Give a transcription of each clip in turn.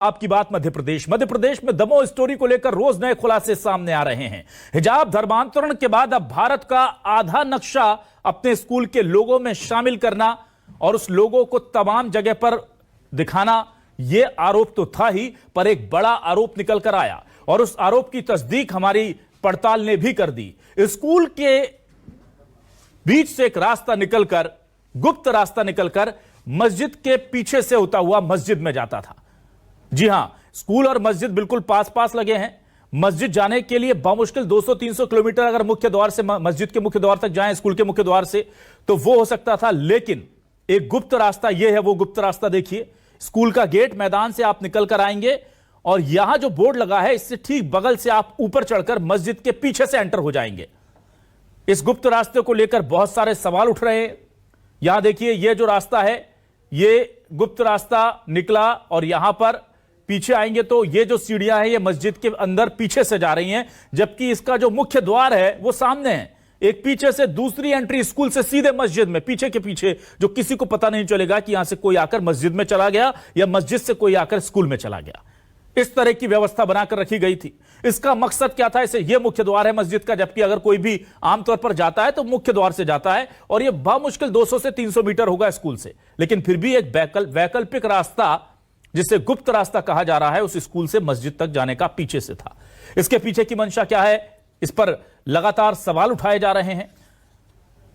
आपकी बात मध्य प्रदेश में दमोह स्टोरी को लेकर रोज नए खुलासे सामने आ रहे हैं। हिजाब धर्मांतरण के बाद अब भारत का आधा नक्शा अपने स्कूल के लोगों में शामिल करना और उस लोगों को तमाम जगह पर दिखाना, यह आरोप तो था ही, पर एक बड़ा आरोप निकल कर आया और उस आरोप की तस्दीक हमारी पड़ताल ने भी कर दी। स्कूल के बीच से एक रास्ता निकलकर, गुप्त रास्ता निकलकर मस्जिद के पीछे से होता हुआ मस्जिद में जाता था। जी हां, स्कूल और मस्जिद बिल्कुल पास पास लगे हैं। मस्जिद जाने के लिए बामुश्किल 200-300 किलोमीटर अगर मुख्य द्वार से, मस्जिद के मुख्य द्वार तक जाएं स्कूल के मुख्य द्वार से, तो वो हो सकता था। लेकिन एक गुप्त रास्ता, यह है वो गुप्त रास्ता। देखिए, स्कूल का गेट, मैदान से आप निकल कर आएंगे और यहां जो बोर्ड लगा है इससे ठीक बगल से आप ऊपर चढ़कर मस्जिद के पीछे से एंटर हो जाएंगे। इस गुप्त रास्ते को लेकर बहुत सारे सवाल उठ रहे हैं। यहां देखिए, यह जो रास्ता है, यह गुप्त रास्ता निकला और यहां पर पीछे आएंगे तो ये जो सीढ़ियां हैं ये मस्जिद के अंदर पीछे से जा रही हैं, जबकि इसका जो मुख्य द्वार है वो सामने है। एक पीछे से दूसरी एंट्री स्कूल से सीधे मस्जिद में, पीछे के पीछे, जो किसी को पता नहीं चलेगा कि यहां से कोई आकर मस्जिद में चला गया या मस्जिद से कोई आकर स्कूल में चला गया। इस तरह की व्यवस्था बनाकर रखी गई थी। इसका मकसद क्या था? इसे, यह मुख्य द्वार है मस्जिद का, जबकि अगर कोई भी आमतौर पर जाता है तो मुख्य द्वार से जाता है और यह बामुश्किल 200 से 300 मीटर होगा स्कूल से। लेकिन फिर भी एक वैकल्पिक रास्ता, जिसे गुप्त रास्ता कहा जा रहा है, उस स्कूल से मस्जिद तक जाने का पीछे से था। इसके पीछे की मंशा क्या है, इस पर लगातार सवाल उठाए जा रहे हैं।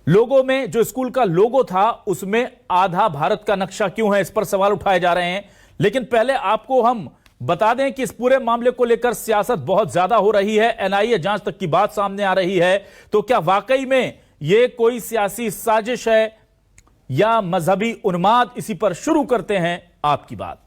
लोगों में जो स्कूल का लोगो था उसमें आधा भारत का नक्शा क्यों है, इस पर सवाल उठाए जा रहे हैं। लेकिन पहले आपको हम बता दें कि इस पूरे मामले को लेकर सियासत बहुत ज्यादा हो रही है, एनआईए जांच तक की बात सामने आ रही है। तो क्या वाकई में यह कोई सियासी साजिश है या मजहबी उन्माद? इसी पर शुरू करते हैं आपकी बात।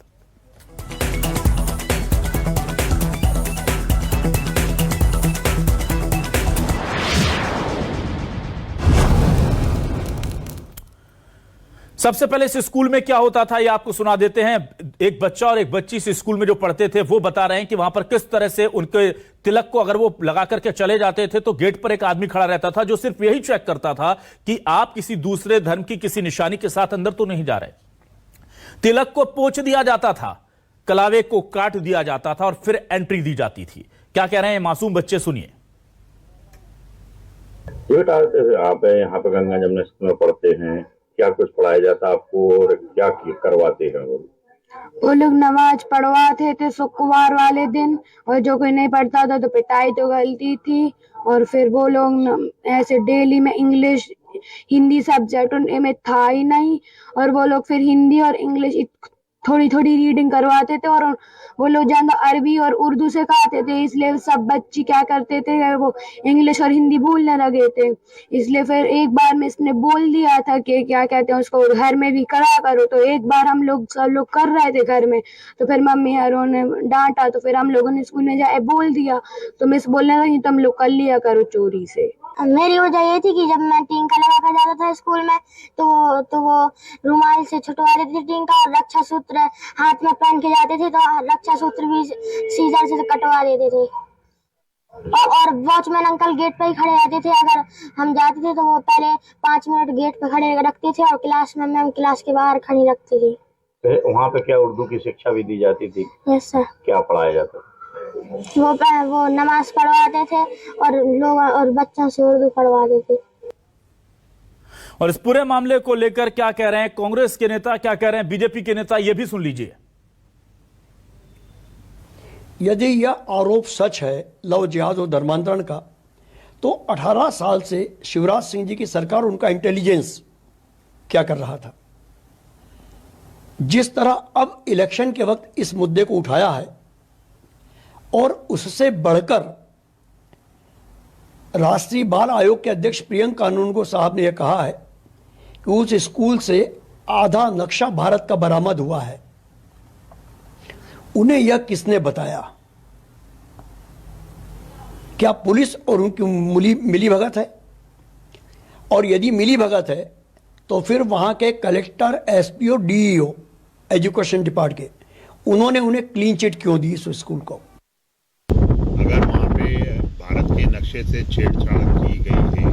सबसे पहले इस स्कूल में क्या होता था ये आपको सुना देते हैं। एक बच्चा और एक बच्ची इस स्कूल में जो पढ़ते थे वो बता रहे हैं कि वहां पर किस तरह से उनके तिलक को अगर वो लगा करके चले जाते थे तो गेट पर एक आदमी खड़ा रहता था जो सिर्फ यही चेक करता था कि आप किसी दूसरे धर्म की किसी निशानी के साथ अंदर तो नहीं जा रहे। तिलक को पोंछ दिया जाता था, कलावे को काट दिया जाता था और फिर एंट्री दी जाती थी। क्या कह रहे हैं मासूम बच्चे, सुनिए। आप यहाँ पे गंगा जमुना स्कूल में पढ़ते हैं, क्या कुछ पढ़ाया जाता आपको और क्या करवाते हैं? वो लोग नमाज पढ़वाते थे शुक्रवार वाले दिन, और जो कोई नहीं पढ़ता था तो पिटाई तो गलती थी। और फिर वो लोग ऐसे डेली में इंग्लिश हिंदी सब्जेक्ट उनमें था ही नहीं, और वो लोग फिर हिंदी और इंग्लिश थोड़ी थोड़ी रीडिंग करवाते थे और वो लोग ज्यादा अरबी और उर्दू से सिखाते थे। इसलिए सब बच्चे क्या करते थे, वो इंग्लिश और हिंदी भूलने लगे थे। इसलिए फिर एक बार में इसने बोल दिया था कि क्या कहते हैं उसको, घर में भी करा करो। तो एक बार हम लोग सब लोग कर रहे थे घर में, तो फिर मम्मी हरों ने डांटा, तो फिर हम लोगों ने स्कूल में जाए बोल दिया। तो मिस बोलने लगी तुम लोग कर लिया करो चोरी से। मेरी वजह ये थी कि जब मैं टीका लगा कर जाता था स्कूल में तो वो रुमाल से छुटवा देती थी टीका, और रक्षा सूत्र हाथ में पहन के जाते थे तो रक्षा सूत्र भी सीजर से कटवा देते थे। और वॉचमैन अंकल गेट पे ही खड़े रहते थे। अगर हम जाते थे तो वो पहले 5 मिनट गेट पे खड़े रखते थे और क्लास में मैम क्लास के बाहर खड़ी रखती थी। वहाँ पे क्या उर्दू की शिक्षा भी दी जाती थी? Yes sir. क्या पढ़ाया जाता? वो नमाज पढ़वाते थे और लोग और बच्चों से उर्दू पढ़वाते थे। और इस पूरे मामले को लेकर क्या कह रहे हैं कांग्रेस के नेता, क्या कह रहे हैं बीजेपी के नेता, यह भी सुन लीजिए। यदि यह आरोप सच है लव जिहाद और धर्मांतरण का, तो 18 साल से शिवराज सिंह जी की सरकार, उनका इंटेलिजेंस क्या कर रहा था? जिस तरह अब इलेक्शन के वक्त इस मुद्दे को उठाया है, और उससे बढ़कर राष्ट्रीय बाल आयोग के अध्यक्ष प्रियंका कानूनगो साहब ने यह कहा है कि उस स्कूल से आधा नक्शा भारत का बरामद हुआ है। उन्हें यह किसने बताया? क्या पुलिस और उनकी मिली भगत है? और यदि मिली भगत है तो फिर वहां के कलेक्टर, एसपी और डीईओ एजुकेशन डिपार्टमेंट के, उन्होंने उन्हें क्लीन चिट क्यों दी इस स्कूल को? अगर वहाँ पे भारत के नक्शे से छेड़छाड़ की गई है,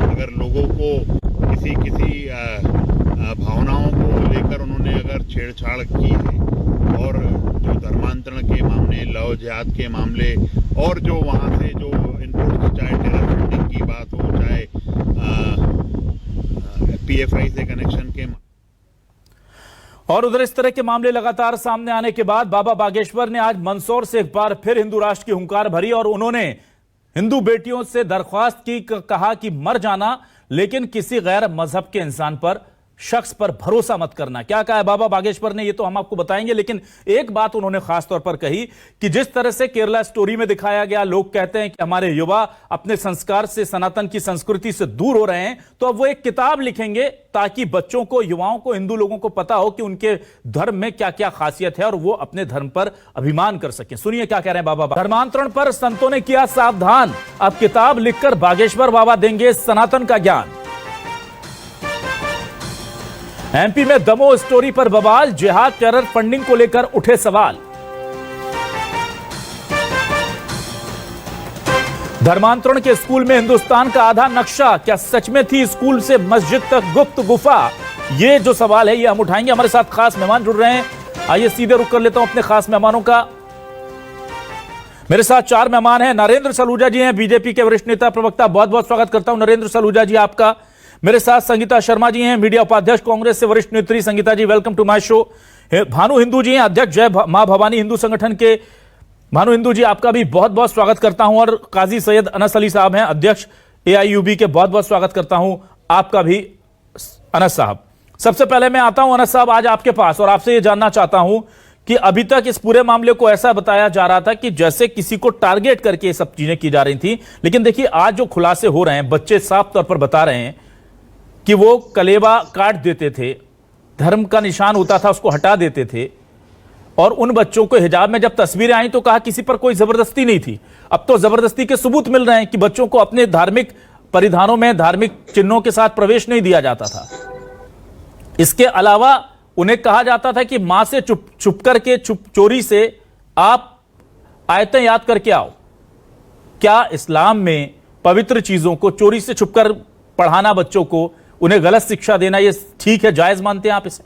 अगर लोगों को किसी भावनाओं को लेकर उन्होंने अगर छेड़छाड़ की है और जो धर्मांतरण के मामले, लव जिहाद के मामले और जो वहाँ से जो इनपुट, चाहे टेरर फंडिंग की बात हो, चाहे PFI से कनेक्शन के, और उधर इस तरह के मामले लगातार सामने आने के बाद बाबा बागेश्वर ने आज मंदसौर से एक बार फिर हिंदू राष्ट्र की हुंकार भरी और उन्होंने हिंदू बेटियों से दरख्वास्त की, कहा कि मर जाना लेकिन किसी गैर मजहब के इंसान पर, शख्स पर भरोसा मत करना। क्या कहा है बाबा बागेश्वर ने, ये तो हम आपको बताएंगे, लेकिन एक बात उन्होंने खास तौर पर कही कि जिस तरह से केरला स्टोरी में दिखाया गया, लोग कहते हैं कि हमारे युवा अपने संस्कार से, सनातन की संस्कृति से दूर हो रहे हैं, तो अब वो एक किताब लिखेंगे ताकि बच्चों को, युवाओं को, हिंदू लोगों को पता हो कि उनके धर्म में क्या क्या खासियत है और वो अपने धर्म पर अभिमान कर सकें। सुनिए क्या कह रहे हैं बाबा। धर्मांतरण पर संतों ने किया सावधान, अब किताब लिखकर बागेश्वर बाबा देंगे सनातन का ज्ञान। एमपी में दमोह स्टोरी पर बवाल, जिहाद टेरर फंडिंग को लेकर उठे सवाल। धर्मांतरण के स्कूल में हिंदुस्तान का आधा नक्शा, क्या सच में थी स्कूल से मस्जिद तक गुप्त गुफा? ये जो सवाल है ये हम उठाएंगे। हमारे साथ खास मेहमान जुड़ रहे हैं, आइए सीधे रुक कर लेता हूं अपने खास मेहमानों का। मेरे साथ 4 मेहमान हैं। नरेंद्र सलूजा जी हैं, बीजेपी के वरिष्ठ नेता प्रवक्ता, बहुत बहुत स्वागत करता हूं नरेंद्र सलूजा जी आपका। मेरे साथ संगीता शर्मा जी हैं, मीडिया उपाध्यक्ष कांग्रेस से वरिष्ठ नेत्री। Sangeeta ji welcome to my show. Bhanu Hindu ji हैं, अध्यक्ष जय मां भवानी हिंदू संगठन के। भानु हिंदू जी आपका भी बहुत बहुत स्वागत करता हूं। और काजी सैयद अनस अली साहब हैं, अध्यक्ष AIUB के, बहुत बहुत स्वागत करता हूं आपका भी अनस साहब। सबसे पहले मैं आता हूं अनस साहब आज आपके पास और आपसे यह जानना चाहता हूं कि अभी तक इस पूरे मामले को ऐसा बताया जा रहा था कि जैसे किसी को टारगेट करके ये सब चीजें की जा रही थी, लेकिन देखिए आज जो खुलासे हो रहे हैं, बच्चे साफ तौर पर बता रहे हैं कि वो कलेवा काट देते थे, धर्म का निशान होता था उसको हटा देते थे, और उन बच्चों को हिजाब में जब तस्वीरें आई तो कहा किसी पर कोई जबरदस्ती नहीं थी। अब तो जबरदस्ती के सबूत मिल रहे हैं कि बच्चों को अपने धार्मिक परिधानों में, धार्मिक चिन्हों के साथ प्रवेश नहीं दिया जाता था। इसके अलावा उन्हें कहा जाता था कि मां से छुप करके, चोरी से आप आयतें याद करके आओ। क्या इस्लाम में पवित्र चीजों को चोरी से छुपकर पढ़ाना, बच्चों को उन्हें गलत शिक्षा देना, ये ठीक है, जायज मानते हैं आप इसे?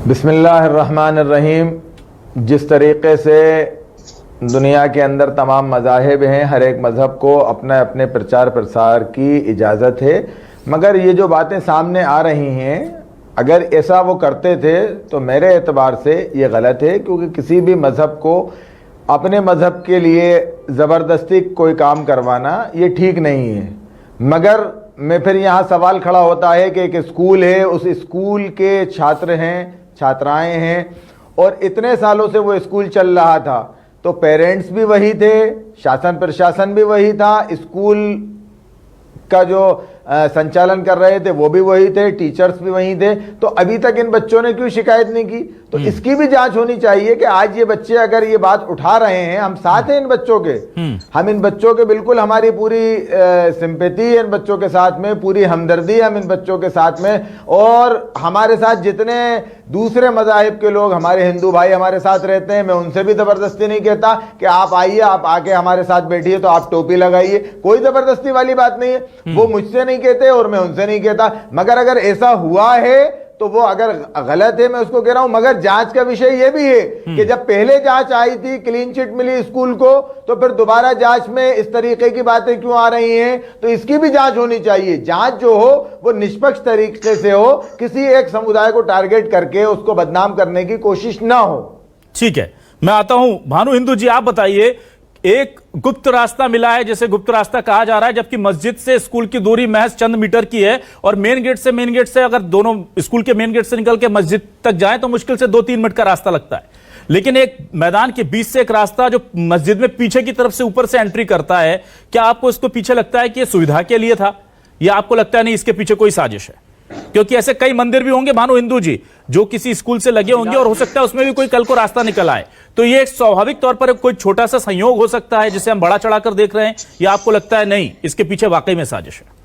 बिस्मिल्लाहिर्रहमानिर्रहीम। जिस तरीके से दुनिया के अंदर तमाम मज़ाहिब हैं, हर एक मज़हब को अपने अपने प्रचार प्रसार की इजाज़त है, मगर ये जो बातें सामने आ रही हैं, अगर ऐसा वो करते थे तो मेरे एतबार से ये गलत है, क्योंकि किसी भी मज़हब को अपने मज़हब के लिए ज़बरदस्ती कोई काम करवाना ये ठीक नहीं है। मगर मैं फिर यहाँ सवाल खड़ा होता है कि एक स्कूल है, उस स्कूल के छात्र हैं, छात्राएं हैं, और इतने सालों से वो स्कूल चल रहा था, तो पेरेंट्स भी वही थे, शासन प्रशासन भी वही था, स्कूल का जो संचालन कर रहे थे वो भी वही थे, टीचर्स भी वही थे, तो अभी तक इन बच्चों ने क्यों शिकायत नहीं की? तो इसकी भी जांच होनी चाहिए कि आज ये बच्चे अगर ये बात उठा रहे हैं, हम साथ हैं इन बच्चों के, हम इन बच्चों के, बिल्कुल हमारी पूरी सिंपैथी है इन बच्चों के साथ में, पूरी हमदर्दी हम इन बच्चों के साथ में, और हमारे साथ जितने दूसरे मज़ाहिब के लोग, हमारे हिंदू भाई हमारे साथ रहते हैं, मैं उनसे भी ज़बरदस्ती नहीं कहता कि आप आइए, आप आके हमारे साथ बैठिए तो आप टोपी लगाइए, कोई ज़बरदस्ती वाली बात नहीं है। वो मुझसे नहीं कहते और मैं उनसे नहीं कहता, मगर अगर ऐसा हुआ है तो वो अगर गलत है, मैं उसको कह रहा हूं। मगर जांच का विषय ये भी है कि जब पहले जांच आई थी, क्लीन चिट मिली स्कूल को, तो फिर दोबारा जांच में इस तरीके की बातें क्यों आ रही हैं? तो इसकी भी जांच होनी चाहिए। जांच जो हो वो निष्पक्ष तरीके से हो, किसी एक समुदाय को टारगेट करके उसको बदनाम करने की कोशिश ना हो। ठीक है, मैं आता हूं भानु हिंदू जी, आप बताइए, एक गुप्त रास्ता मिला है, जैसे गुप्त रास्ता कहा जा रहा है, जबकि मस्जिद से स्कूल की दूरी महज चंद मीटर की है, और मेन गेट से अगर दोनों स्कूल के मेन गेट से निकल के मस्जिद तक जाएं तो मुश्किल से 2-3 मिनट का रास्ता लगता है। लेकिन एक मैदान के बीच से एक रास्ता जो मस्जिद में पीछे की तरफ से ऊपर से एंट्री करता है, क्या आपको इसको पीछे लगता है कि यह सुविधा के लिए था, या आपको लगता है नहीं इसके पीछे कोई साजिश है? क्योंकि ऐसे कई मंदिर भी होंगे भानु हिंदू जी जो किसी स्कूल से लगे होंगे, और हो सकता है उसमें भी कोई कल को रास्ता निकल आए, तो ये एक स्वाभाविक तौर पर कोई छोटा सा संयोग हो सकता है जिसे हम बड़ा चढ़ाकर देख रहे हैं, या आपको लगता है नहीं इसके पीछे वाकई में साजिश है?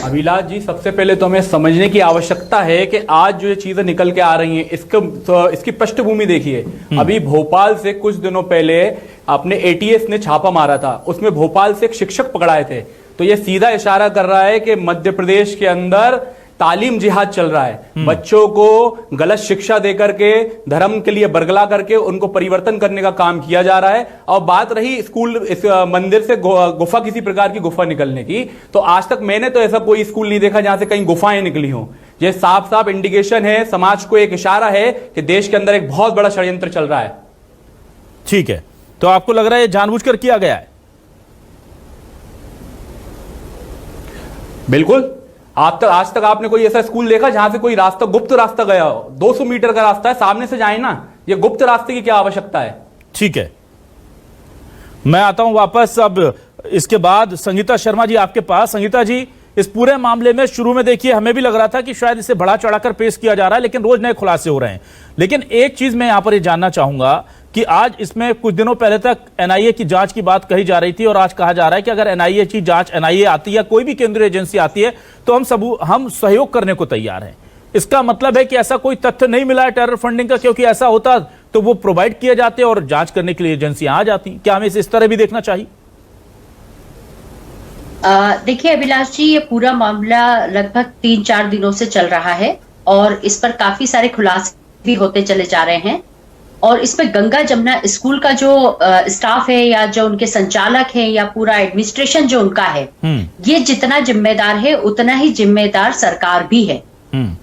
अभिलाष जी, सबसे पहले तो हमें समझने की आवश्यकता है कि आज जो ये चीजें निकल के आ रही हैं, इसकी पृष्ठभूमि देखिए। अभी भोपाल से कुछ दिनों पहले अपने ATS ने छापा मारा था, उसमें भोपाल से एक शिक्षक पकड़ाए थे तो ये सीधा इशारा कर रहा है कि मध्य प्रदेश के अंदर तालीम जिहाद चल रहा है। बच्चों को गलत शिक्षा देकर के, धर्म के लिए बरगला करके उनको परिवर्तन करने का काम किया जा रहा है। और बात रही स्कूल, इस मंदिर से गुफा, किसी प्रकार की गुफा निकलने की, तो आज तक मैंने तो ऐसा कोई स्कूल नहीं देखा जहां से कहीं गुफाएं निकली हों। यह साफ साफ इंडिकेशन है, समाज को एक इशारा है कि देश के अंदर एक बहुत बड़ा षड्यंत्र चल रहा है। ठीक है, तो आपको लग रहा है जानबूझकर किया गया है? बिल्कुल। आज तक आपने कोई ऐसा स्कूल देखा जहां से कोई रास्ता, गुप्त रास्ता गया हो? 200 मीटर का रास्ता है, सामने से जाए ना, ये गुप्त रास्ते की क्या आवश्यकता है? ठीक है, मैं आता हूं वापस अब इसके बाद संगीता शर्मा जी आपके पास। संगीता जी, इस पूरे मामले में शुरू में देखिए हमें भी लग रहा था कि शायद इसे बढ़ा चढ़ाकर पेश किया जा रहा है, लेकिन रोज नए खुलासे हो रहे हैं। लेकिन एक चीज मैं यहां पर ये जानना चाहूंगा कि आज इसमें कुछ दिनों पहले तक एनआईए की जांच की बात कही जा रही थी, और आज कहा जा रहा है कि अगर एनआईए की जांच, एनआईए आती है या कोई भी केंद्रीय एजेंसी आती है तो हम सहयोग करने को तैयार हैं। इसका मतलब है कि ऐसा कोई तथ्य नहीं मिला है टेरर फंडिंग का, क्योंकि ऐसा होता तो वो प्रोवाइड किए जाते और जांच करने के लिए एजेंसियां आ जाती। क्या हमें इस तरह भी देखना चाहिए? देखिए अभिलाष जी, ये पूरा मामला लगभग 3-4 दिनों से चल रहा है और इस पर काफी सारे खुलासे भी होते चले जा रहे हैं। और इसमें गंगा जमुना स्कूल का जो स्टाफ है या जो उनके संचालक है या पूरा एडमिनिस्ट्रेशन जो उनका है, ये जितना जिम्मेदार है उतना ही जिम्मेदार सरकार भी है।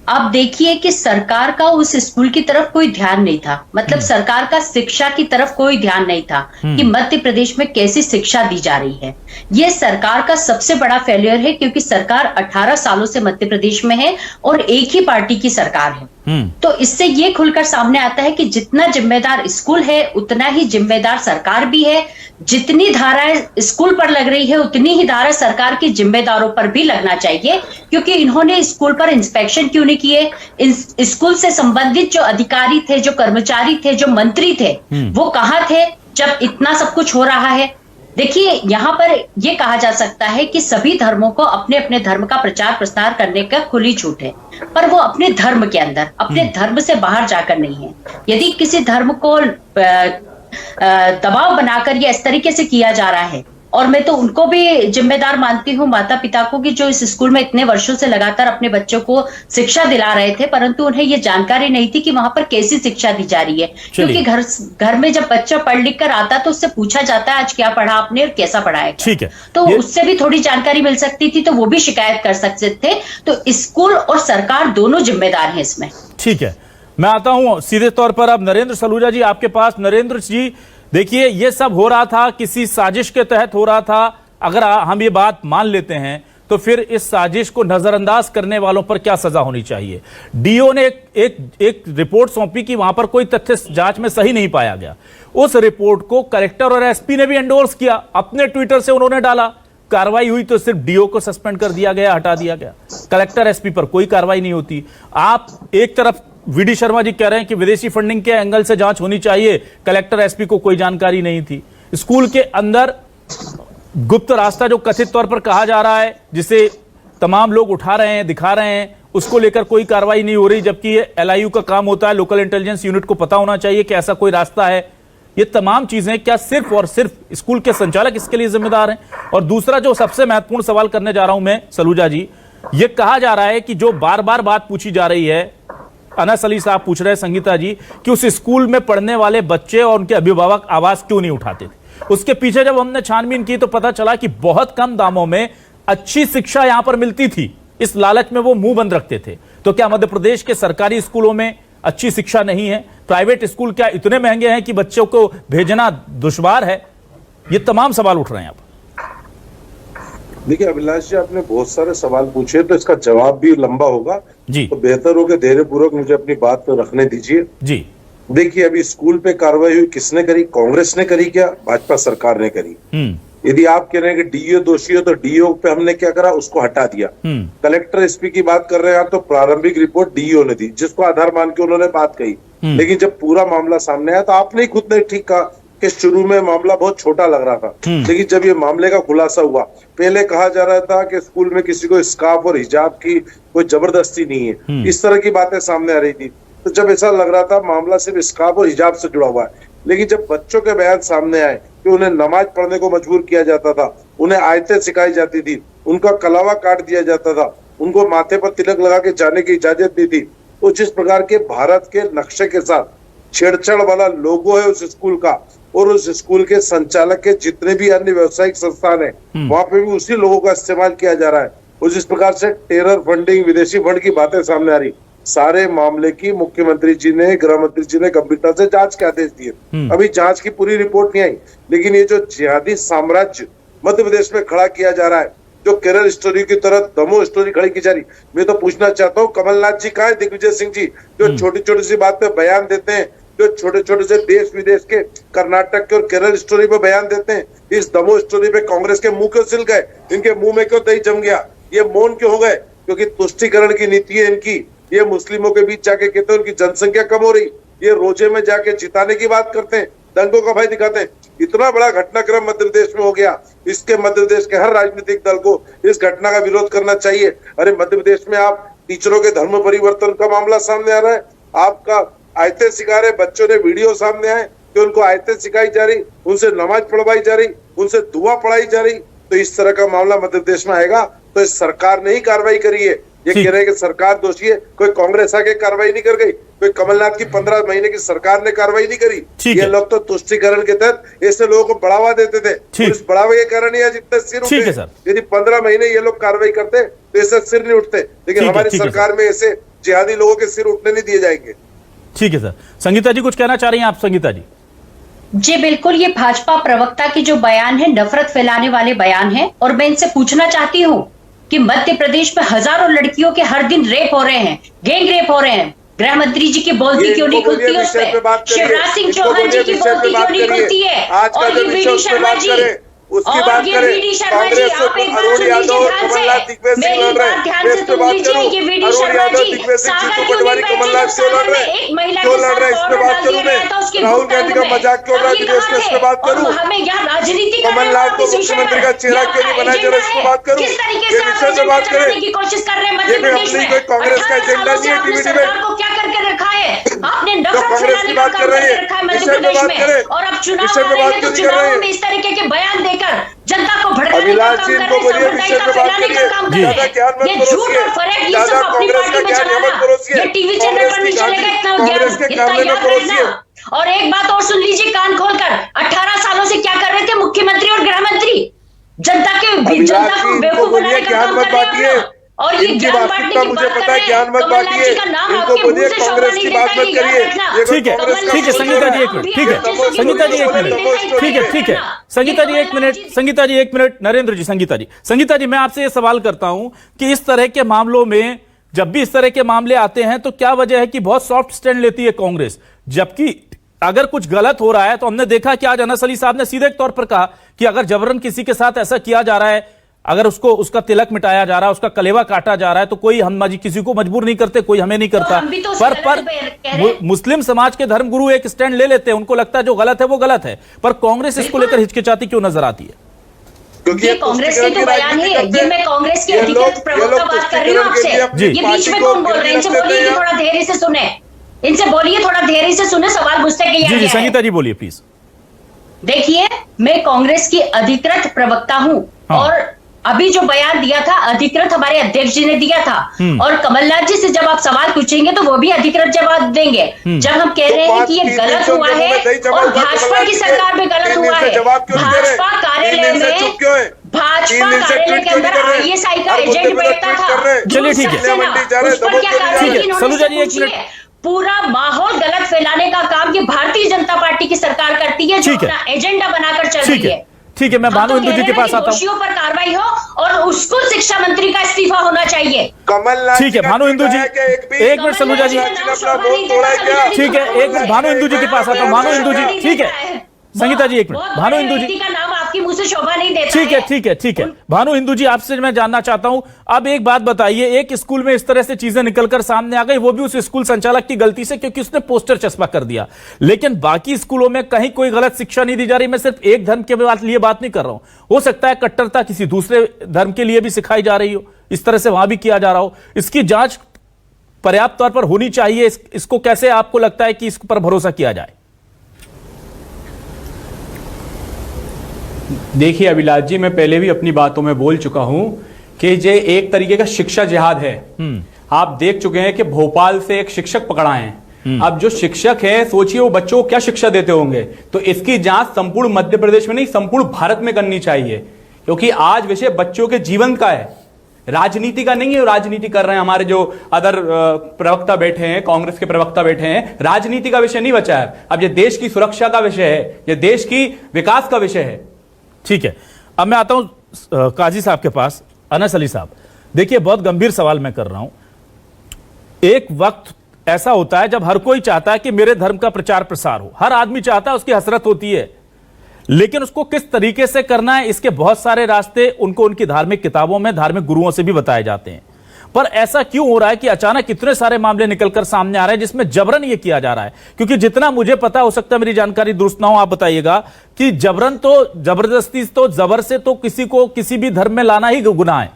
अब देखिए कि सरकार का उस स्कूल की तरफ कोई ध्यान नहीं था, मतलब सरकार का शिक्षा की तरफ कोई ध्यान नहीं था कि मध्य प्रदेश में कैसी शिक्षा दी जा रही है। ये सरकार का सबसे बड़ा फेलियर है, क्योंकि सरकार 18 सालों से मध्य प्रदेश में है और एक ही पार्टी की सरकार है। तो इससे ये खुलकर सामने आता है कि जितना जिम्मेदार स्कूल है उतना ही जिम्मेदार सरकार भी है। जितनी धाराएं स्कूल पर लग रही है उतनी ही धारा सरकार के जिम्मेदारों पर भी लगना चाहिए, क्योंकि इन्होंने स्कूल पर इंस्पेक्शन क्यों नहीं किए? स्कूल से संबंधित जो अधिकारी थे, जो कर्मचारी थे, जो मंत्री थे, वो कहाँ थे जब इतना सब कुछ हो रहा है? देखिए, यहाँ पर यह कहा जा सकता है कि सभी धर्मों को अपने अपने धर्म का प्रचार प्रसार करने का खुली छूट है, पर वो अपने धर्म के अंदर, अपने धर्म से बाहर जाकर नहीं है। यदि किसी धर्म को दबाव बनाकर या इस तरीके से किया जा रहा है, और मैं तो उनको भी जिम्मेदार मानती हूँ, माता पिता को, कि जो इस स्कूल में इतने वर्षों से लगातार अपने बच्चों को शिक्षा दिला रहे थे, परंतु उन्हें ये जानकारी नहीं थी कि वहां पर कैसी शिक्षा दी जा रही है। क्योंकि घर में जब बच्चा पढ़ लिख कर आता तो उससे पूछा जाता है आज क्या पढ़ा आपने और कैसा पढ़ाया। ठीक है, तो उससे भी थोड़ी जानकारी मिल सकती थी, तो वो भी शिकायत कर सकते थे। तो स्कूल और सरकार दोनों जिम्मेदार हैं इसमें। ठीक है, मैं आता हूं सीधे तौर पर अब नरेंद्र सलूजा जी आपके पास। नरेंद्र जी, देखिए ये सब हो रहा था किसी साजिश के तहत हो रहा था। अगर हम ये बात मान लेते हैं तो फिर इस साजिश को नजरअंदाज करने वालों पर क्या सजा होनी चाहिए? डीओ ने एक रिपोर्ट सौंपी कि वहां पर कोई तथ्य जांच में सही नहीं पाया गया। उस रिपोर्ट को कलेक्टर और एसपी ने भी एंडोर्स किया, अपने ट्विटर से उन्होंने डाला। कार्रवाई हुई तो सिर्फ डीओ को सस्पेंड कर दिया गया, हटा दिया गया। कलेक्टर एसपी पर कोई कार्रवाई नहीं होती। आप एक तरफ वीडी शर्मा जी कह रहे हैं कि विदेशी फंडिंग के एंगल से जांच होनी चाहिए, कलेक्टर एसपी को कोई जानकारी नहीं थी। स्कूल के अंदर गुप्त रास्ता जो कथित तौर पर कहा जा रहा है, जिसे तमाम लोग उठा रहे हैं, दिखा रहे हैं, उसको लेकर कोई कार्रवाई नहीं हो रही, जबकि ये एलआईयू का काम होता है। लोकल इंटेलिजेंस यूनिट को पता होना चाहिए कि ऐसा कोई रास्ता है। ये तमाम चीजें क्या सिर्फ और सिर्फ स्कूल के संचालक इसके लिए जिम्मेदार हैं? और दूसरा जो सबसे महत्वपूर्ण सवाल करने जा रहा हूं मैं सलूजा जी, ये कहा जा रहा है कि जो बार बार बात पूछी जा रही है, अनस अली साहब पूछ रहे हैं संगीता जी, कि उस स्कूल में पढ़ने वाले बच्चे और उनके अभिभावक आवाज क्यों नहीं उठाते थे? उसके पीछे जब हमने छानबीन की तो पता चला कि बहुत कम दामों में अच्छी शिक्षा यहां पर मिलती थी। इस लालच में वो मुंह बंद रखते थे। तो क्या मध्य प्रदेश के सरकारी स्कूलों में अच्छी शिक्षा नहीं है? प्राइवेट स्कूल क्या इतने महंगे हैं कि बच्चों को भेजना दुश्वार है? ये तमाम सवाल उठ रहे हैं। देखिए अभिलाष जी, आपने बहुत सारे सवाल पूछे तो इसका जवाब भी लंबा होगा जी, तो बेहतर होगा धैर्य पूर्वक मुझे अपनी बात तो रखने दीजिए जी। देखिए, अभी स्कूल पे कार्रवाई हुई, किसने करी? कांग्रेस ने करी क्या? भाजपा सरकार ने करी। यदि आप कह रहे हैं कि डीओ दोषी हो तो डीओ पे हमने क्या करा? उसको हटा दिया। कलेक्टर एसपी की बात कर रहे हैं आप, तो प्रारंभिक रिपोर्ट डीओ ने दी, जिसको आधार मान के उन्होंने बात कही। लेकिन जब पूरा मामला सामने आया तो आपने खुद ने ठीक कहा कि शुरू में मामला बहुत छोटा लग रहा था, लेकिन जब ये मामले का खुलासा हुआ, पहले कहा जा रहा था कि स्कूल में किसी को स्कार्फ और हिजाब की कोई जबरदस्ती नहीं है, इस तरह की बातें सामने आ रही थी। तो जब ऐसा लग रहा था मामला सिर्फ स्कार्फ और हिजाब से जुड़ा हुआ है, लेकिन जब बच्चों के बयान सामने आए कि उन्हें नमाज पढ़ने को मजबूर किया जाता था, उन्हें आयतें सिखाई जाती थी, उनका कलावा काट दिया जाता था, उनको माथे पर तिलक लगा के जाने की इजाजत दी थी। तो जिस प्रकार के भारत के नक्शे के साथ छेड़छाड़ वाला लोगो है उस स्कूल का, और उस स्कूल के संचालक के जितने भी अन्य व्यवसायिक संस्थान है वहां पे भी उसी लोगों का इस्तेमाल किया जा रहा है। और जिस प्रकार से टेरर फंडिंग, विदेशी फंड की बातें सामने आ रही, सारे मामले की मुख्यमंत्री जी ने, गृह मंत्री जी ने गंभीरता से जांच के आदेश दिए। अभी जांच की पूरी रिपोर्ट नहीं आई, लेकिन ये जो जिहादी साम्राज्य मध्य प्रदेश में खड़ा किया जा रहा है, जो केरल स्टोरी की तरह दमो स्टोरी खड़ी की जा रही, मैं तो पूछना चाहता हूँ कमलनाथ जी कहाँ है, दिग्विजय सिंह जी जो छोटी छोटी सी बात पे बयान देते हैं, जो छोटे छोटे से देश विदेश के, कर्नाटक के और केरल स्टोरी पे बयान देते हैं, इस दमो स्टोरी पे कांग्रेस के मुंह क्यों सिल गए, इनके मुंह में क्यों दही जम गया, ये मौन क्यों हो गए? क्योंकि तुष्टीकरण की नीति है इनकी। ये मुस्लिमों के बीच जाके कहते हैं उनकी जनसंख्या कम हो रही, ये रोजे में जाके जिताने की बात करते हैं, दंगों का भय दिखाते हैं। इतना बड़ा घटनाक्रम मध्य प्रदेश में हो गया, इसके मध्य प्रदेश के हर राजनीतिक दल को इस घटना का विरोध करना चाहिए। अरे मध्य प्रदेश में आप टीचरों के धर्म परिवर्तन का मामला सामने आ रहा है, आपका आयतें सिखा रहे बच्चों ने वीडियो सामने आए कि उनको आयतें सिखाई जा रही, उनसे नमाज पढ़वाई जा रही, उनसे दुआ पढ़ाई जा रही। तो इस तरह का मामला मध्य प्रदेश में आएगा तो इस सरकार ने ही कार्रवाई करी है। ये कह रहे हैं कि सरकार दोषी है, कोई कांग्रेस आके कार्रवाई नहीं कर गई, कोई कमलनाथ की 15 महीने की सरकार ने कार्रवाई नहीं करी। ये लोग तो तुष्टीकरण के तहत ऐसे लोगों को बढ़ावा देते थे, इस बढ़ावे के कारण ही आज इतने सिर उठे। यदि 15 महीने ये लोग कार्रवाई करते तो ऐसे सिर नहीं उठते, लेकिन हमारी सरकार में ऐसे जिहादी लोगों के सिर उठने नहीं दिए जाएंगे। ठीक है सर। संगीता जी कुछ कहना चाह रही हैं आप? संगीता जी। जी बिल्कुल, ये भाजपा प्रवक्ता की जो बयान है नफरत फैलाने वाले बयान है, और मैं इनसे पूछना चाहती हूँ कि मध्य प्रदेश में हजारों लड़कियों के हर दिन रेप हो रहे हैं, गैंग रेप हो रहे हैं, गृह मंत्री जी की बोलती क्यों नहीं खुलती है उस पे? शिवराज सिंह चौहान जी की बोलती क्यों नहीं खुलती है? और ये वीडी शर्मा जी, उसकी बात करें, कांग्रेस और अरुण यादव और कमलनाथ दिग्विजय सिंह लड़ रहे हैं, देश पे बात करूं, अरुण यादव दिग्विजय सिंह जीतू पटवारी कमलनाथ क्यों लड़ रहे हैं, क्यों लड़ रहे हैं, इस पे बात करूं मैं। राहुल गांधी का मजाक क्यों उड़ा दिया, इस पे बात करूं। कमलनाथ को मुख्यमंत्री का चेहरा क्यों नहीं बनाया जा रहा, इस पे बात करूं। ये विषय पे बात करें, ये कोई अपनी कोई कांग्रेस का एजेंडा नहीं है टीवी डिबेट, आपने जो कांग्रेस की बात कर रहे हैं विषय पे बात करें, और अब चुनाव विषय पे बात क्यों नहीं कर रहे हैं? इस तरीके के बयान देकर जनता को भड़काने का अभिलाष काम जी कर इनको रहे बोलिए हैं, विषय पे बात करिए, ज्यादा ज्ञान मत ये झूठ परोसिए, और फरेब ये ज्यादा सब अपनी कांग्रेस का पार्टी में ज्ञान मत चलाना, परोसिए, ये टीवी चैनल कांग्रेस पर की नहीं चलेगा इतना ज्ञान, कांग्रेस के इतना कामले में याद परोसिए। रखना। और एक बात और सुन लीजिए कान खोलकर, 18 सालों से क्या कर रहे थे मुख्यमंत्री और गृह मंत्री? जनता को बेवकूफ बनाने का काम कर रहे हैं। और ये इनकी ज्ञान बात बांटने का की मुझे बात पता है, कर ज्ञान मत कमलनाथ बांटिए, जी का नाम इनको आपके बोलिए मुंह से शोभा कांग्रेस नहीं की देता, बात मत ये करिए। याद रखना। ये ठीक है, कांग्रेस का ठीक है संगीता जी एक मिनट, ठीक है संगीता जी एक मिनट, ठीक है ठीक है संगीता जी एक मिनट, संगीता जी एक मिनट, नरेंद्र जी, संगीता जी मैं आपसे ये सवाल करता हूं कि इस तरह के मामलों में जब भी इस तरह के मामले आते हैं तो क्या वजह है कि बहुत सॉफ्ट स्टैंड लेती है कांग्रेस, जबकि अगर कुछ गलत हो रहा है तो हमने देखा कि आज अनस अली साहब ने सीधे तौर पर कहा कि अगर जबरन किसी के साथ ऐसा किया जा रहा है, अगर उसको उसका तिलक मिटाया जा रहा है, उसका कलेवा काटा जा रहा है, तो कोई हम किसी को मजबूर नहीं करते, कोई हमें नहीं करता। तो पर मुस्लिम समाज के धर्मगुरु एक स्टैंड ले लेते हैं, उनको लगता है जो गलत है वो गलत है, पर कांग्रेस इसको लेकर हिचकिचाती क्यों नजर आती है? क्योंकि ये कांग्रेस के तो बयान है, ये मैं कांग्रेस के अधिकृत प्रवक्ता बात कर रही हूँ आपसे। ये बीच में कौन बोल रहे हैं? इनसे बोलिए कि थोड़ा धैर्य से सुने, इनसे बोलिए थोड़ा धैर्य से सुने, सवाल पूछते हैं। जी संगीता जी बोलिए प्लीज। देखिए मैं कांग्रेस की अधिकृत प्रवक्ता हूँ, और अभी जो बयान दिया था अधिकृत हमारे अध्यक्ष जी ने दिया था, और कमलनाथ जी से जब आप सवाल पूछेंगे तो वो भी अधिकृत जवाब देंगे। जब हम कह रहे हैं कि ये गलत हुआ है और भाजपा की सरकार में गलत हुआ है, भाजपा कार्यालय में भाजपा कार्यालय के अंदर ISI का एजेंट बैठता था। चलिए ठीक है सलूजा जी एक मिनट। पूरा माहौल गलत फैलाने का काम ये भारतीय जनता पार्टी की सरकार करती है, जो अपना एजेंडा बनाकर चल रही है। ठीक है मैं भानु हिंदू जी के पास आता हूँ। दोषियों पर कार्रवाई हो और उसको शिक्षा मंत्री का इस्तीफा होना चाहिए। कमलनाथ ठीक है भानु हिंदू जी एक मिनट, सलूजा जी ठीक है एक मिनट, भानु हिंदू जी के पास आता हूँ। भानु हिंदू जी ठीक है, संगीता जी एक मिनट, भानु हिंदू जी का नाम आपके मुंह से शोभा नहीं देता। ठीक है भानु हिंदू जी आपसे मैं जानना चाहता हूं, अब एक बात बताइए, एक स्कूल में इस तरह से चीजें निकलकर सामने आ गई, वो भी उस स्कूल संचालक की गलती से क्योंकि उसने पोस्टर चस्पा कर दिया, लेकिन बाकी स्कूलों में कहीं कोई गलत शिक्षा नहीं दी जा रही। मैं सिर्फ एक धर्म के लिए बात नहीं कर रहा हूं, हो सकता है कट्टरता किसी दूसरे धर्म के लिए भी सिखाई जा रही हो, इस तरह से वहां भी किया जा रहा हो। इसकी जांच पर्याप्त तौर पर होनी चाहिए। इसको कैसे आपको लगता है कि इस पर भरोसा किया जाए? देखिए अभिलाष जी, मैं पहले भी अपनी बातों में बोल चुका हूं कि ये एक तरीके का शिक्षा जिहाद है। आप देख चुके हैं कि भोपाल से एक शिक्षक पकड़ा है। अब जो शिक्षक है, सोचिए वो बच्चों को क्या शिक्षा देते होंगे। तो इसकी जांच संपूर्ण मध्य प्रदेश में नहीं, संपूर्ण भारत में करनी चाहिए, क्योंकि आज विषय बच्चों के जीवन का है, राजनीति का नहीं है। राजनीति कर रहे हैं हमारे जो अदर प्रवक्ता बैठे हैं, कांग्रेस के प्रवक्ता बैठे हैं, राजनीति का विषय नहीं बचा है। अब ये देश की सुरक्षा का विषय है, ये देश की विकास का विषय है। ठीक है, अब मैं आता हूं काजी साहब के पास। अनस अली साहब, देखिए बहुत गंभीर सवाल मैं कर रहा हूं। एक वक्त ऐसा होता है जब हर कोई चाहता है कि मेरे धर्म का प्रचार प्रसार हो, हर आदमी चाहता है, उसकी हसरत होती है, लेकिन उसको किस तरीके से करना है इसके बहुत सारे रास्ते उनको उनकी धार्मिक किताबों में, धार्मिक गुरुओं से भी बताए जाते हैं। पर ऐसा क्यों हो रहा है कि अचानक इतने सारे मामले निकलकर सामने आ रहे हैं जिसमें जबरन ये किया जा रहा है? क्योंकि जितना मुझे पता, हो सकता है मेरी जानकारी दुरुस्त ना हो, आप बताइएगा, कि जबरन तो, जबरदस्ती तो, जबर से तो किसी को किसी भी धर्म में लाना ही गुनाह है।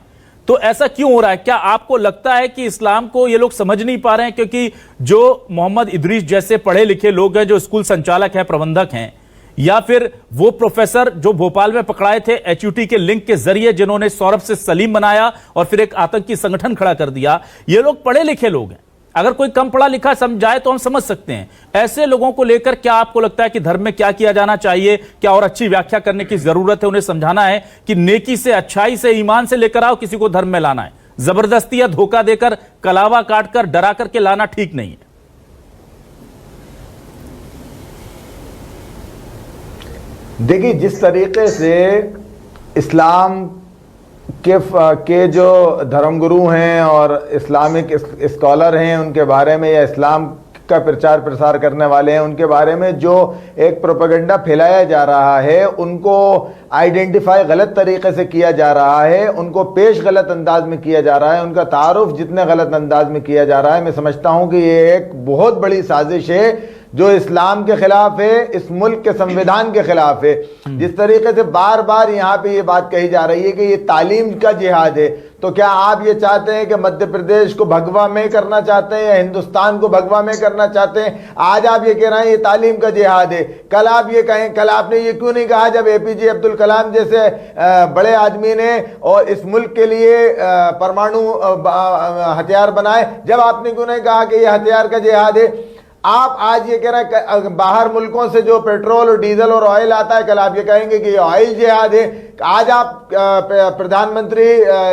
तो ऐसा क्यों हो रहा है? क्या आपको लगता है कि इस्लाम को ये लोग समझ नहीं पा रहे हैं? क्योंकि जो मोहम्मद इदरीस जैसे पढ़े लिखे लोग हैं, जो स्कूल संचालक हैं, प्रबंधक हैं, या फिर वो प्रोफेसर जो भोपाल में पकड़ाए थे HUT के लिंक के जरिए, जिन्होंने सौरभ से सलीम बनाया और फिर एक आतंकी संगठन खड़ा कर दिया, ये लोग पढ़े लिखे लोग हैं। अगर कोई कम पढ़ा लिखा समझाए तो हम समझ सकते हैं। ऐसे लोगों को लेकर क्या आपको लगता है कि धर्म में क्या किया जाना चाहिए? क्या और अच्छी व्याख्या करने की जरूरत है? उन्हें समझाना है कि नेकी से, अच्छाई से, ईमान से लेकर आओ, किसी को धर्म में लाना है। जबरदस्ती या धोखा देकर, कलावा काटकर, डरा करके लाना ठीक नहीं है। देखिए, जिस तरीके से इस्लाम के जो धर्मगुरु हैं और इस्लामिक स्कॉलर हैं, उनके बारे में, या इस्लाम का प्रचार प्रसार करने वाले हैं, उनके बारे में जो एक प्रोपेगेंडा फैलाया जा रहा है, उनको आइडेंटिफाई गलत तरीके से किया जा रहा है, उनको पेश गलत अंदाज में किया जा रहा है, उनका तारुफ जितने गलत अंदाज में किया जा रहा है, मैं समझता हूं कि ये एक बहुत बड़ी साजिश है जो इस्लाम के खिलाफ है, इस मुल्क के संविधान के खिलाफ है। जिस तरीके से बार बार यहाँ पे ये बात कही जा रही है कि ये तालीम का जिहाद है, तो क्या आप ये चाहते हैं कि मध्य प्रदेश को भगवा में करना चाहते हैं या हिंदुस्तान को भगवा में करना चाहते हैं? आज आप ये कह रहे हैं ये तालीम का जिहाद है, कल आप ये कहें, कल आपने ये क्यों नहीं कहा जब APJ अब्दुल कलाम जैसे बड़े आदमी ने और इस मुल्क के लिए परमाणु हथियार बनाए, जब आपने क्यों नहीं कहा कि ये हथियार का जिहाद है? आप आज ये कह रहे हैं बाहर मुल्कों से जो पेट्रोल और डीजल और ऑयल आता है, कल आप ये कहेंगे कि ये ऑयल जिहाद है। आज आप प्रधानमंत्री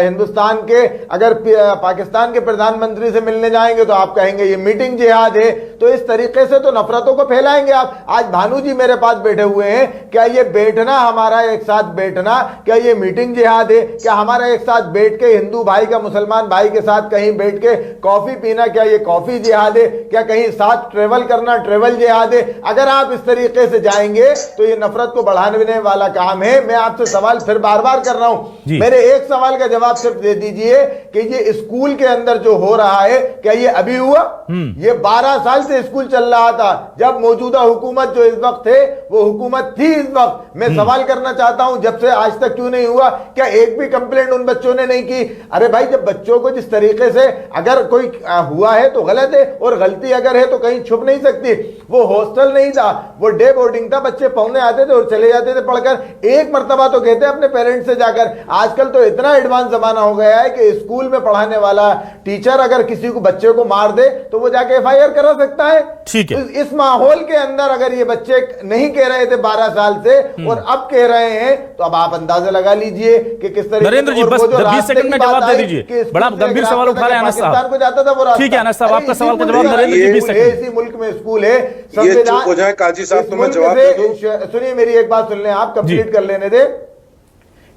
हिंदुस्तान के अगर पाकिस्तान के प्रधानमंत्री से मिलने जाएंगे तो आप कहेंगे ये मीटिंग जिहाद है। तो इस तरीके से तो नफरतों को फैलाएंगे आप। आज भानु जी मेरे पास बैठे हुए हैं, क्या ये बैठना, हमारा एक साथ बैठना, क्या ये मीटिंग जिहाद है? क्या हमारा एक साथ बैठ के हिंदू भाई का मुसलमान भाई के साथ कहीं बैठ के कॉफी पीना, क्या ये कॉफी जिहाद है? क्या कहीं साथ ट्रेवल करना ट्रेवल जिहाद है? अगर आप इस तरीके से जाएंगे तो ये नफरत को बढ़ाने वाला काम है। मैं आपसे सवाल फिर बार बार कर रहा हूं, मेरे एक सवाल का जवाब सिर्फ दे दीजिए कि ये स्कूल के अंदर जो हो रहा है, क्या ये अभी हुआ? ये 12 साल से स्कूल चल रहा था। जब मौजूदा हुकूमत जो इस वक्त है वो हुकूमत थी इस वक्त। मैं सवाल करना चाहता हूं, जब से आज तक क्यों नहीं हुआ? क्या एक भी कंप्लेंट उन बच्चों ने नहीं की? अरे भाई, जब बच्चों को जिस तरीके से, अगर कोई हुआ है तो गलत है, और गलती अगर है तो कहीं छुप नहीं सकती। वो हॉस्टल नहीं था, वो डे बोर्डिंग था, बच्चे पढ़ने आते थे और चले जाते थे पढ़कर। एक मर्तबा तो कहते अपने पेरेंट्स से जाकर। आजकल तो इतना एडवांस जमाना हो गया है कि स्कूल में पढ़ाने वाला टीचर अगर किसी को बच्चे को मार दे तो वो जाके FIR करा सकता है। ठीक है। इस माहौल के अंदर अगर ये बच्चे नहीं कह रहे थे 12 साल से और अब कह रहे हैं, तो अब आप अंदाजा लगा लीजिए कि किस तरीके। नरेंद्र जी, बस 20 सेकंड में जवाब दे दीजिए। बड़ा गंभीर सवाल उठा रहे हैं अनस साहब को जाता था वो। ठीक है अनस साहब, आपका सवाल का जवाब नरेंद्र जी 20 सेकंड। इसी मुल्क में स्कूल है, संविधान हो जाए। काजी साहब तो मैं जवाब दे दूं। सुनिए मेरी एक बात सुन लें, आप कंप्लीट कर लेने दे।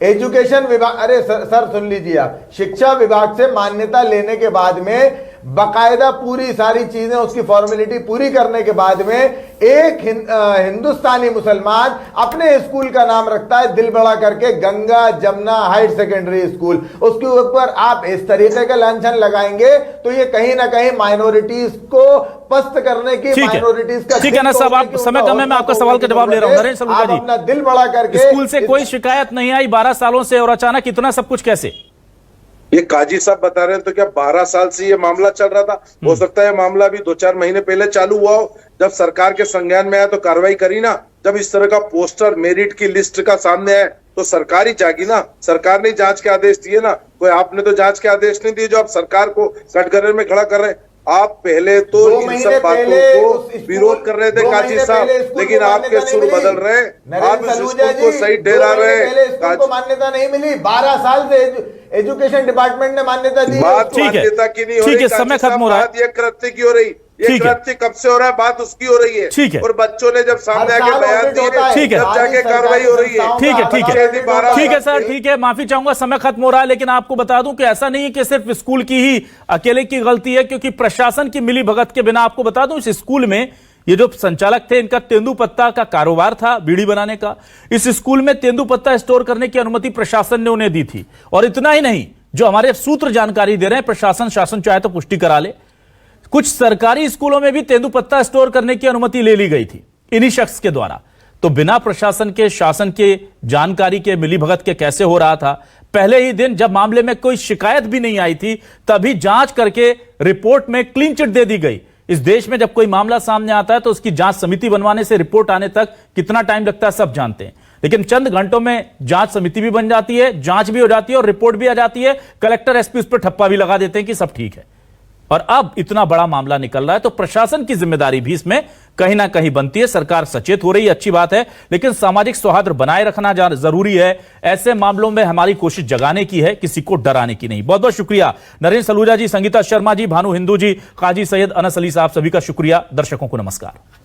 एजुकेशन विभाग, अरे सर सुन लीजिए आप, शिक्षा विभाग से मान्यता लेने के बाद में बकायदा पूरी सारी चीजें, उसकी फॉर्मेलिटी पूरी करने के बाद में एक हिंदुस्तानी मुसलमान अपने स्कूल का नाम रखता है दिल बड़ा करके, Ganga Jamuna higher secondary school. उसके ऊपर आप इस तरीके का लांछन लगाएंगे तो ये कहीं ना कहीं माइनॉरिटीज को पस्त करने की, माइनॉरिटीज का। ठीक है ना साहब, आप समय कम है, मैं आपका सवाल का जवाब ले रहा हूं। नरेंद्र सलूजा जी, अपना दिल बड़ा करके स्कूल से कोई शिकायत नहीं आई 12 सालों से, और अचानक इतना सब कुछ कैसे? ये काजी साहब बता रहे हैं, तो क्या 12 साल से ये मामला चल रहा था? हो सकता है मामला भी 2-4 महीने पहले चालू हुआ हो, जब सरकार के संज्ञान में आया तो कार्रवाई करी ना। जब इस तरह का पोस्टर मेरिट की लिस्ट का सामने आया, तो सरकार ही जागी ना, सरकार ने जांच के आदेश दिए ना, कोई आपने तो जांच के आदेश नहीं दिए जो आप सरकार को कटघरे में खड़ा कर रहे हैं। आप पहले तो इन सब बातों को विरोध कर रहे थे काजी साहब, लेकिन आपके सुर बदल रहे हैं, आप इस स्कूल को सही ठहरा रहे हैं। को मान्यता नहीं मिली, 12 साल से एजुकेशन डिपार्टमेंट ने मान्यता दी। बात मान्यता की नहीं हो रही, समय खत्म हो रहा है, ये कृत्य की हो रही, ये कृत्य कब से हो रहा है, बात उसकी हो रही है। ठीक है, और बच्चों ने जब सामने आके बयान दिए, ठीक है, तब जाके कार्रवाई हो रही है। ठीक है, ठीक है, ठीक है सर, ठीक है, माफी चाहूंगा, समय खत्म हो रहा है। लेकिन आपको बता दूं कि ऐसा नहीं है कि सिर्फ स्कूल की ही अकेले की गलती है, क्योंकि प्रशासन की मिलीभगत के बिना, आपको बता दूं, इस स्कूल में ये जो संचालक थे, इनका तेंदुपत्ता का कारोबार था, बीड़ी बनाने का। इस स्कूल में तेंदुपत्ता स्टोर करने की अनुमति प्रशासन ने उन्हें दी थी। और इतना ही नहीं, जो हमारे सूत्र जानकारी दे रहे हैं, प्रशासन शासन चाहे तो पुष्टि करा ले, कुछ सरकारी स्कूलों में भी तेंदुपत्ता स्टोर करने की अनुमति ले ली गई थी इन्हीं शख्स के द्वारा। तो बिना प्रशासन के, शासन के जानकारी के, मिलीभगत के कैसे हो रहा था? पहले ही दिन जब मामले में कोई शिकायत भी नहीं आई थी, तभी जांच करके रिपोर्ट में क्लीन चिट दे दी गई। इस देश में जब कोई मामला सामने आता है तो उसकी जांच समिति बनवाने से रिपोर्ट आने तक कितना टाइम लगता है सब जानते हैं, लेकिन चंद घंटों में जांच समिति भी बन जाती है, जांच भी हो जाती है और रिपोर्ट भी आ जाती है। कलेक्टर एसपी उस पर ठप्पा भी लगा देते हैं कि सब ठीक है। और अब इतना बड़ा मामला निकल रहा है, तो प्रशासन की जिम्मेदारी भी इसमें कहीं ना कहीं बनती है। सरकार सचेत हो रही है, अच्छी बात है, लेकिन सामाजिक सौहार्द बनाए रखना जरूरी है। ऐसे मामलों में हमारी कोशिश जगाने की है, किसी को डराने की नहीं। बहुत बहुत शुक्रिया नरेंद्र सलूजा जी, संगीता शर्मा जी, भानु हिंदू जी, काजी सैयद, अनस अली साहब, सभी का शुक्रिया। दर्शकों को नमस्कार।